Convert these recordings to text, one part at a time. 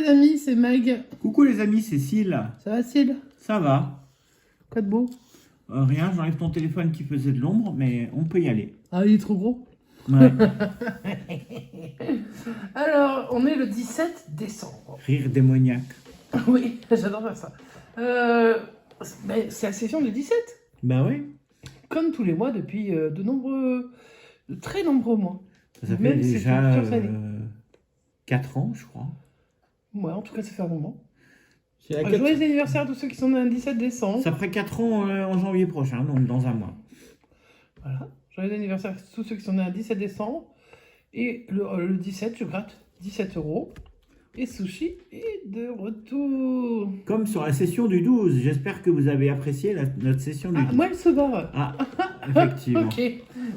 amis, c'est Meg. Coucou les amis, c'est Cécile. Ça va, Cyle? Ça va? Quoi de beau? Rien, j'enlève ton téléphone qui faisait de l'ombre, mais on peut y aller. Ah, il est trop gros. Ouais. Alors, on est le 17 décembre. Rire démoniaque. Oui, j'adore faire ça. Mais c'est la session du 17. Bah oui. Comme tous les mois depuis de très nombreux mois. Ça fait Même si déjà c'est plusieurs années. 4 ans, je crois. Ouais, en tout cas, ça fait un moment. C'est la quatre- Joyeux anniversaire à tous ceux qui sont nés le 17 décembre. Ça ferait 4 ans en janvier prochain, donc dans un mois. Voilà. Joyeux anniversaire à tous ceux qui sont nés le 17 décembre. Et le 17, je gratte 17 €. Et Sushi est de retour. Comme sur la session du 12. J'espère que vous avez apprécié notre session du Ah, 12. moi, elle se barre. Ah, effectivement. Ok.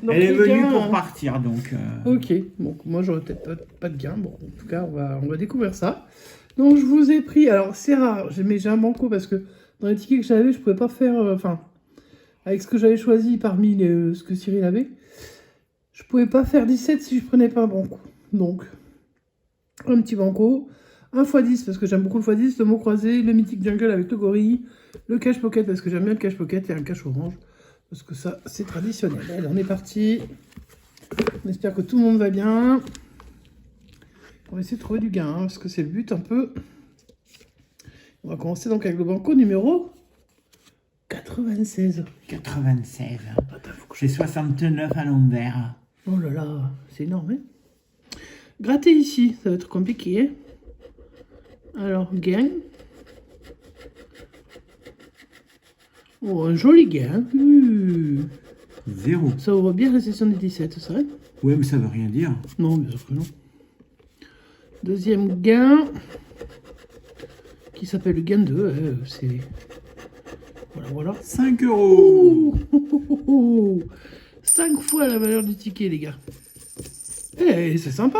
Donc, Elle est les venue gains, pour partir, donc... Ok, donc moi j'aurais peut-être pas de gain. Bon, en tout cas, on va découvrir ça. Donc je vous ai pris, alors c'est rare, mais j'ai un banco parce que dans les tickets que j'avais, je pouvais pas faire, avec ce que j'avais choisi parmi ce que Cyril avait, je pouvais pas faire 17 si je prenais pas un banco. Donc, un petit banco, un x10 parce que j'aime beaucoup le x10, le mot croisé, le mythique jungle avec le gorille, le cache pocket parce que j'aime bien le cache pocket et un cache orange parce que ça c'est traditionnel. Allez, on est parti. On espère que tout le monde va bien. On va essayer de trouver du gain, hein, parce que c'est le but un peu. On va commencer donc avec le banco numéro 96. 96. Attends, faut que je... J'ai 69 à l'envers. Oh là là, c'est énorme, hein. Gratter ici, ça va être compliqué, hein. Alors, gain. Oh, un joli gain. 0. Ça ouvre bien la session des 17, ça, hein. Ouais, mais ça veut rien dire. Non, bien sûr que non. Deuxième gain, qui s'appelle le gain 2, c'est... Voilà. 5 €. 5 fois la valeur du ticket, les gars. Eh, c'est sympa.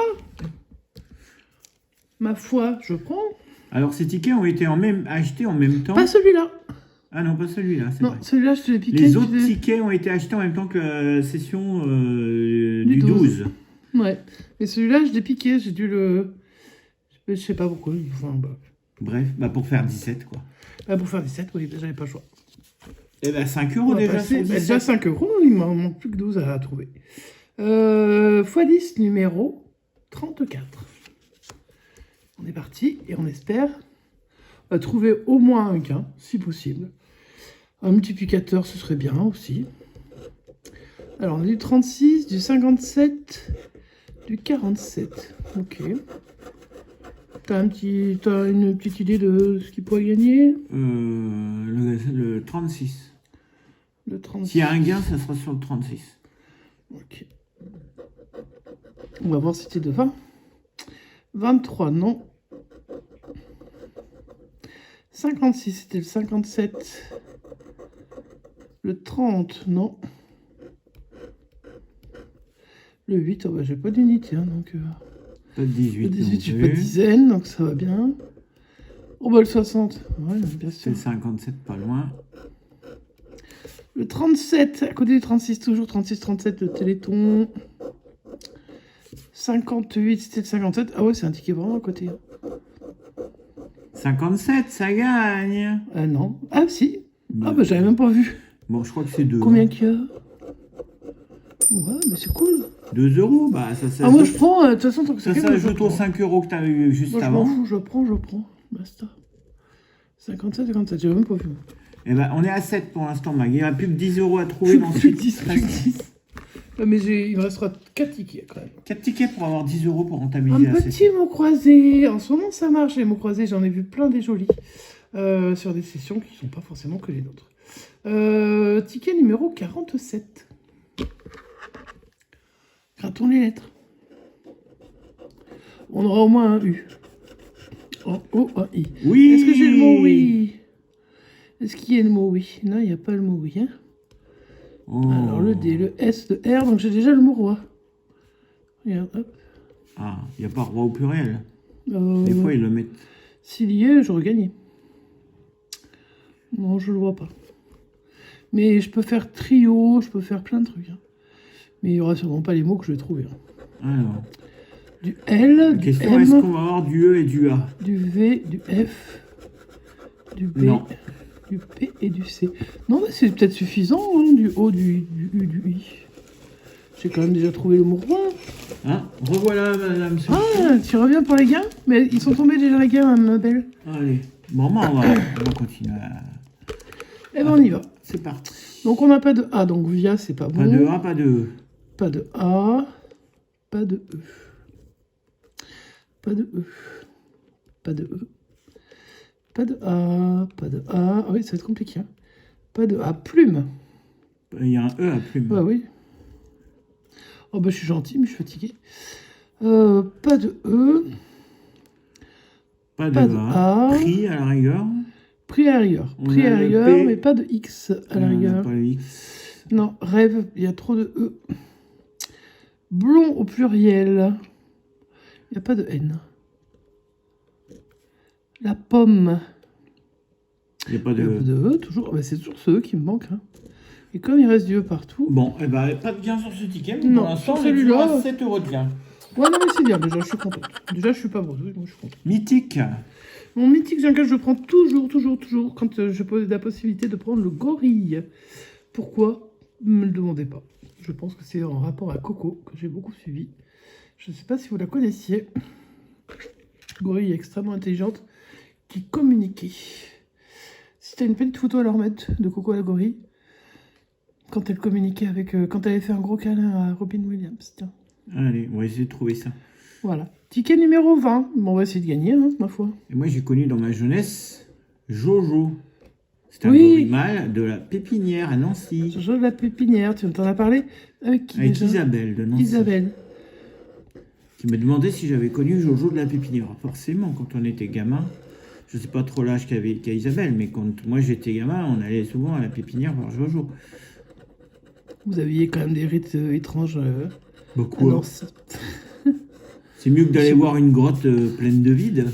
Ma foi, je prends. Alors, ces tickets ont été achetés en même temps. Pas celui-là. Ah non, pas celui-là, c'est Non, vrai. celui-là, je te l'ai piqué. Les autres tickets ont été achetés en même temps que la session du 12. Ouais, mais celui-là, je l'ai piqué. J'ai dû le... Je sais pas pourquoi. Enfin, Bref, pour faire 17, quoi. pour faire 17, oui, j'avais pas le choix. Eh ben, 5 On € va déjà passer- sur 17. déjà 5 €, il m'en manque plus que 12 à trouver. x10 numéro 34. On est parti et on espère trouver au moins un gain, si possible. Un multiplicateur, ce serait bien aussi. Alors, on a du 36, du 57, du 47. Ok. T'as une petite idée de ce qu'il pourrait gagner? Le 36. Le 36. S'il y a un gain, ça sera sur le 36. Ok. On va voir si c'était de 20. 23, non. 56, c'était le 57. Le 30, non. Le 8, oh bah, j'ai pas d'unité, hein, donc... Pas de 18. Le 18, non j'ai plus. pas de dizaine, donc ça va bien. Oh bah le 60, ouais, bien C'est sûr. le 57, pas loin. Le 37, à côté du 36, toujours 36-37, le Téléthon. 58, c'était le 57. Ah ouais, c'est un ticket vraiment à côté. 57, ça gagne. Ah non. Ah si. Bah, Ah bah j'avais même pas vu. Bon, je crois que c'est 2. Combien qu'il y a? Ouais, mais c'est cool. 2 €, bah ça Ah moi je prends, de toute façon, tant que ça gagne, je s'ajoute aux prends. 5 € que tu as eu juste Moi je m'en avant. fous, je prends. Basta. 57, j'ai même pas vu. Et ben, on est à 7 pour l'instant, Mag. Il n'y a plus que 10 € à trouver dans ce Plus que 10, plus que 10. Mais il me restera 4 tickets quand même. 4 tickets pour avoir 10 € pour Un rentabiliser la petit session. mot croisé. En ce moment, ça marche, les mots croisés. J'en ai vu plein des jolis sur des sessions qui ne sont pas forcément que les nôtres. Ticket numéro 47. Grattons les lettres. On aura au moins un U. Oh, un I. Oui. Est-ce que j'ai le mot oui? Est-ce qu'il y a le mot oui? Non, il n'y a pas le mot oui. Hein. Oh. Alors le D, le S, le R, donc j'ai déjà le mot roi. Regarde, hop. Ah, il n'y a pas roi au pluriel. Des fois, ils le mettent. S'il y est, j'aurais gagné. Non, je le vois pas. Mais je peux faire trio, je peux faire plein de trucs. Hein. Mais il n'y aura sûrement pas les mots que je vais trouver. Hein. Alors, du L, La du question, M, est-ce qu'on va avoir du E et du A? du V, du F, du B, Non. du P et du C. Non, mais c'est peut-être suffisant, hein, du O, du U, du I. J'ai quand même déjà trouvé le mot roi. Hein? Revoilà, madame. Ah, tu reviens pour les gains? Mais ils sont tombés déjà les gains, ma belle. Allez. Bon, bah, on va continuer. Eh ben, on y va. C'est parti. Donc, on n'a pas de A, donc via, c'est pas bon. Pas de A, pas de E. Pas de A, pas de E. Pas de E. Pas de E. Pas de A, pas de A. Ah oui, ça va être compliqué. Hein. Pas de A. Plume. Il y a un E à plume. Bah oui. Oh bah je suis gentil, mais je suis fatigué. Pas de E. Pas de Pas de A. A. Prix à la rigueur. Prix à la rigueur. On Prix a à la le rigueur, P. mais pas de X à la On a rigueur. pas le X. Non, rêve, il y a trop de E. Blond au pluriel. Il n'y a pas de N. La pomme. Il n'y a pas Il y a de pas de E, toujours. Bah, c'est toujours ce E qui me manque. Hein. Et comme il reste du E partout. Bon, eh ben, pas de gain sur ce ticket. Mais Non, pour l'instant, sur on est toujours celui-là, à 7 € de gain. Ouais, non, mais c'est bien, déjà, je suis contente. Déjà, je suis pas bredouille, moi, je suis contente. Mythique. Mon mythique Jean-Claude, je le prends toujours, quand je pose la possibilité de prendre le gorille. Pourquoi? Ne me le demandez pas. Je pense que c'est en rapport à Coco, que j'ai beaucoup suivi. Je ne sais pas si vous la connaissiez. Gorille extrêmement intelligente, qui communiquait. Si tu as une petite photo à leur mettre de Coco la gorille, quand elle communiquait avec... quand elle avait fait un gros câlin à Robin Williams, tiens. Allez, on va essayer de trouver ça. Voilà. Ticket numéro 20. Bon, on va essayer de gagner, hein, ma foi. Et moi, j'ai connu dans ma jeunesse Jojo. C'était un Oui. gorille mâle de la Pépinière à Nancy. Jojo de la pépinière, tu t'en as parlé avec qui Avec déjà? Isabelle de Nancy. Isabelle. Qui me demandait si j'avais connu Jojo de la Pépinière. Forcément, quand on était gamin, je sais pas trop l'âge qu'a Isabelle, mais quand moi j'étais gamin, on allait souvent à la Pépinière voir Jojo. Vous aviez quand même des rites étranges à Beaucoup. Nancy. C'est mieux que d'aller voir une grotte pleine de vide.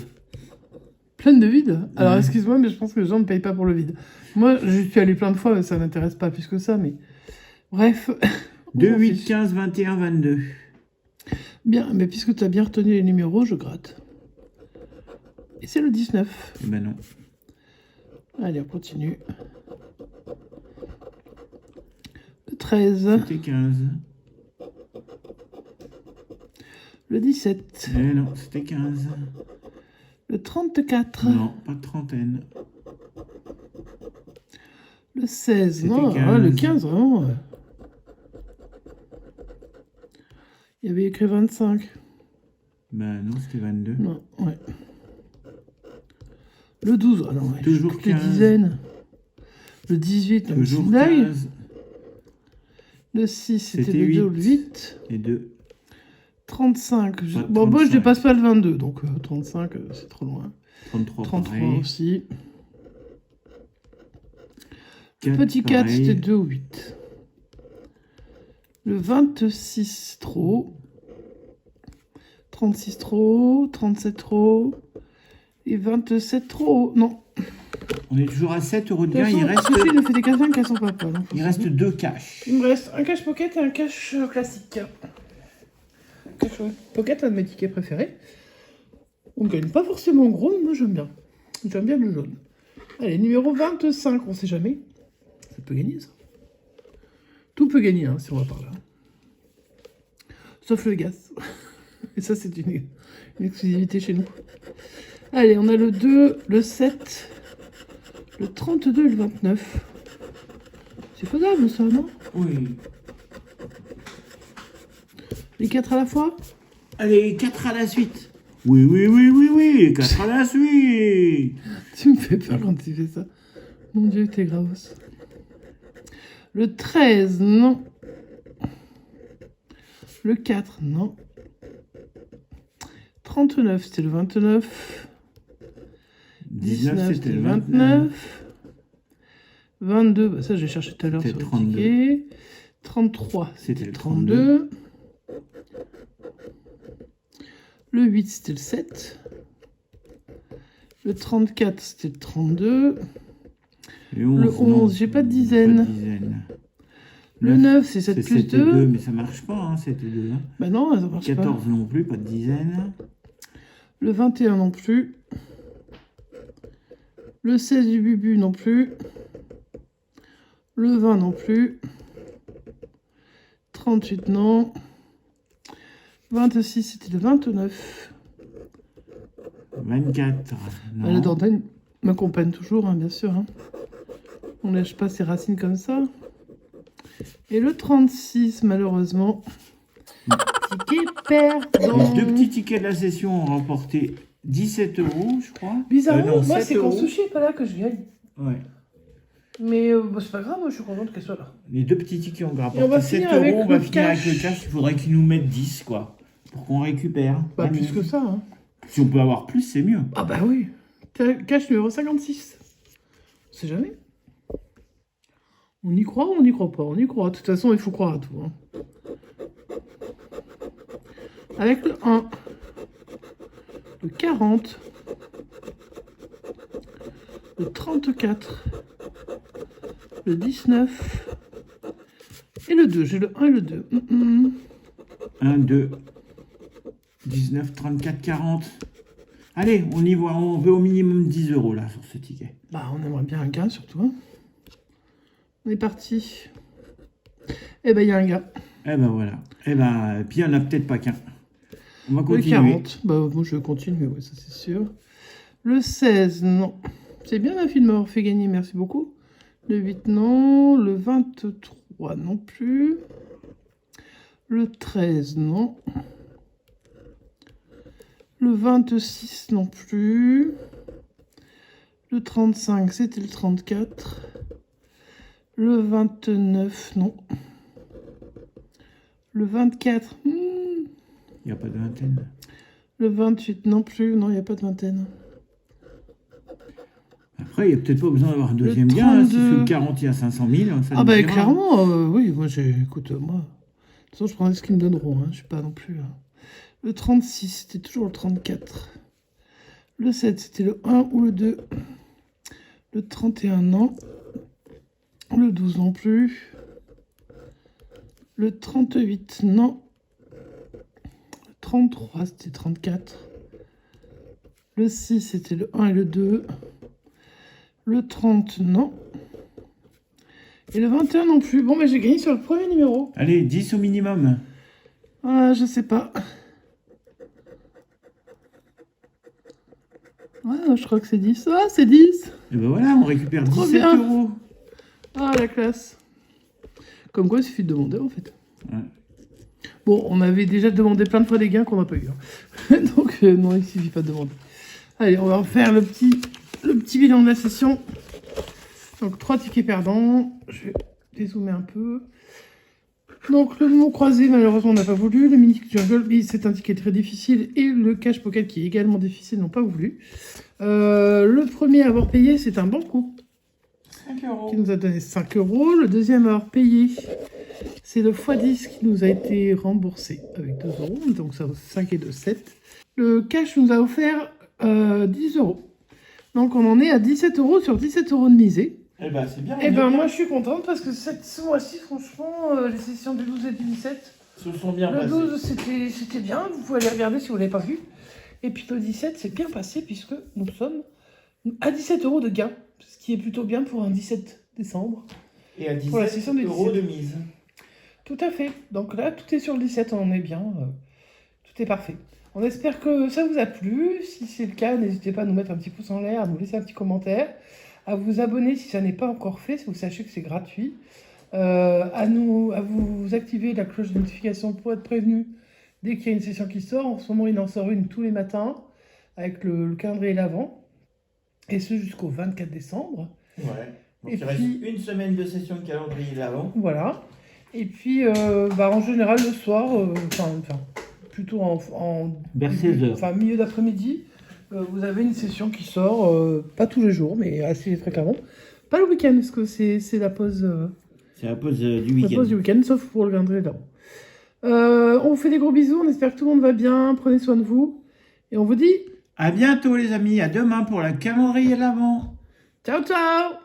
Pleine de vide. Alors, Ouais. excuse-moi, mais je pense que les gens ne payent pas pour le vide. Moi, je suis allé plein de fois, mais ça m'intéresse pas plus que ça, mais... Bref. 2, On 8, fiche. 15, 21, 22. Bien, mais puisque tu as bien retenu les numéros, je gratte. Et c'est le 19. Eh ben non. Allez, on continue. Le 13. C'était 15. Le 17. Eh non, c'était 15. Le 34. Non, pas de trentaine. Le 16. C'était Non, 15. le 15, vraiment. Il y avait écrit 25. Ben non, c'était 22. Non, ouais. Le 12. Ah non, ouais, Toujours toutes les 15. dizaines. Le 18. non, Toujours c'est une blague. 15. Le 6, c'était C'était le 2 ou 8. le 8. Et 2. 35. Pas de Bon, moi, je 35. dépasse pas le 22, donc 35, c'est trop loin. 33, 33 pareil. aussi. 4, Petit 4, pareil. c'était 2 ou 8. Le 26, trop. 36, trop. 37, trop. Et 27, trop. Non. On est toujours à 7 € de De gain. toute Il façon, reste, Sophie ne fait des casse qu'à son papa. donc faut il se reste dire. 2 caches. Il me reste un cash pocket et un cash classique. Cash pocket, un de mes tickets préférés. On ne gagne pas forcément gros, mais moi j'aime bien. J'aime bien le jaune. Allez, numéro 25, on sait jamais. Ça peut gagner ça. Tout peut gagner hein, si on va par là. Sauf le gaz. Et ça, c'est une exclusivité chez nous. Allez, on a le 2, le 7, le 32 et le 29. C'est faisable ça, non? Oui. Les 4 à la fois? Allez, 4 à la suite. Oui, oui, oui, oui, oui. 4 à la suite. Tu me fais peur quand tu fais ça. Mon Dieu, t'es gravos. Le 13, non. Le 4, non. 39, c'était le 29. 19, c'était le 29. 22, bah ça j'ai cherché tout à l'heure sur C'était le 32. ticket. 33, c'était C'était le le 32. Le 8, c'était le 7. Le 34, c'était le 32. Le 11, Le 11, j'ai pas de dizaine. Pas de dizaine. Le 9, c'est 7 c'est plus 7 et 2. 2, mais ça marche pas, hein, 7 et 2. Hein. Bah non, ça marche pas. 14 non plus, pas de dizaine. Le 21 non plus. Le 16 du Bubu non plus. Le 20 non plus. 38 non. 26 c'était le 29. 24, non. La dentelle m'accompagne toujours, hein, bien sûr. Hein. On lâche pas ses racines comme ça. Et le 36, malheureusement. Ticket perdant. Les deux petits tickets de la session ont remporté 17 euros, je crois. Bizarrement, Non, moi, 7 c'est quand euros. Sushi est pas là que je gagne. Ouais. Mais bah, c'est pas grave, moi, je suis contente qu'elle soit là. Les deux petits tickets ont Et on va rapporté 7 finir euros. avec On va le finir avec cash. le cash. Il faudrait qu'ils nous mettent 10, quoi. Pour qu'on récupère. Bah, Allez. plus que ça. Hein. Si on peut avoir plus, c'est mieux. Ah, bah oui. Cash numéro 56. On sait jamais. On y croit ou on n'y croit pas? On y croit. De toute façon, il faut croire à tout. Hein. Avec le 1, le 40, le 34, le 19 et le 2. J'ai le 1 et le 2. 1, 2, 19, 34, 40. Allez, on y voit. On veut au minimum 10 euros là sur ce ticket. Bah, on aimerait bien un gain surtout. Hein. On est parti. Eh ben, il y a un gars. Eh ben voilà. Eh ben, puis il n'y en a peut-être pas qu'un. On va Le continuer. 40. Bah, moi, je continue, oui, ça c'est sûr. Le 16, non. C'est bien ma fille de m'avoir fait gagner, merci beaucoup. Le 8, non. Le 23, non plus. Le 13, non. Le 26, non plus. Le 35, c'était le 34. Le 29, non. Le 24, Il n'y a pas de vingtaine. Le 28, non plus. Non, il n'y a pas de vingtaine. Après, il n'y a peut-être pas besoin d'avoir un deuxième Le gain. Hein. Si 32. sur le 40, il y a 500 000, ça Ah nous bah ira. clairement, oui, moi écoute, moi, de toute façon je prendrai ce qu'ils me donneront, hein, je suis pas non plus... Le 36, c'était toujours le 34. Le 7, c'était le 1 ou le 2. Le 31, non. Le 12 non plus. Le 38, non. Le 33, c'était 34. Le 6, c'était le 1 et le 2. Le 30, non. Et le 21 non plus. Bon, mais j'ai gagné sur le premier numéro. Allez, 10 au minimum. Ah, je sais pas. Ouais, je crois que c'est 10. Ah, c'est 10. Et ben voilà, on récupère Trop 17 bien. euros. Ah, la classe. Comme quoi, il suffit de demander, en fait. Ouais. Bon, on avait déjà demandé plein de fois des gains qu'on n'a pas eu. Hein. Donc, non, il suffit pas de demander. Allez, on va refaire le petit bilan de la session. Donc, 3 tickets perdants. Je vais dézoomer un peu. Donc, le mot croisé, malheureusement, on n'a pas voulu. Le mini jungle, c'est un ticket très difficile. Et le cash pocket, qui est également difficile, n'ont pas voulu. Le premier à avoir payé, c'est un banco. 5 euros. Qui nous a donné 5 euros. Le deuxième à avoir payé, c'est le x10 qui nous a été remboursé avec 2 euros. Donc, ça 5 et 2, 7. Le cash nous a offert 10 euros. Donc, on en est à 17 euros sur 17 euros de misée. Eh ben, c'est bien. Et ben moi je suis contente parce que ce mois-ci, franchement, les sessions du 12 et du 17, se sont bien le passés. 12 c'était bien, vous pouvez aller regarder si vous ne l'avez pas vu. Et puis le 17 c'est bien passé puisque nous sommes à 17 euros de gain, ce qui est plutôt bien pour un 17 décembre. Et à Pour la session 17 des euros 17. de mise. Tout à fait. Donc là, tout est sur le 17, on est bien, tout est parfait. On espère que ça vous a plu. Si c'est le cas, n'hésitez pas à nous mettre un petit pouce en l'air, à nous laisser un petit commentaire, à vous abonner si ça n'est pas encore fait, si vous sachez que c'est gratuit, à vous activer la cloche de notification pour être prévenu dès qu'il y a une session qui sort. En ce moment, il en sort une tous les matins avec le calendrier l'avant, et ce jusqu'au 24 décembre. Ouais. Donc Et il reste puis- une semaine de session de calendrier d'avant. Voilà. Et puis, en général, le soir, plutôt Vers 16 heures. enfin, milieu d'après-midi, vous avez une session qui sort, pas tous les jours, mais assez fréquemment. Pas le week-end, parce que c'est la pause, C'est la pause du la week-end. pause du week-end, sauf pour le calendrier là. On vous fait des gros bisous, on espère que tout le monde va bien, prenez soin de vous. Et on vous dit À bientôt les amis, à demain pour la calendrier d'avant. ciao ciao.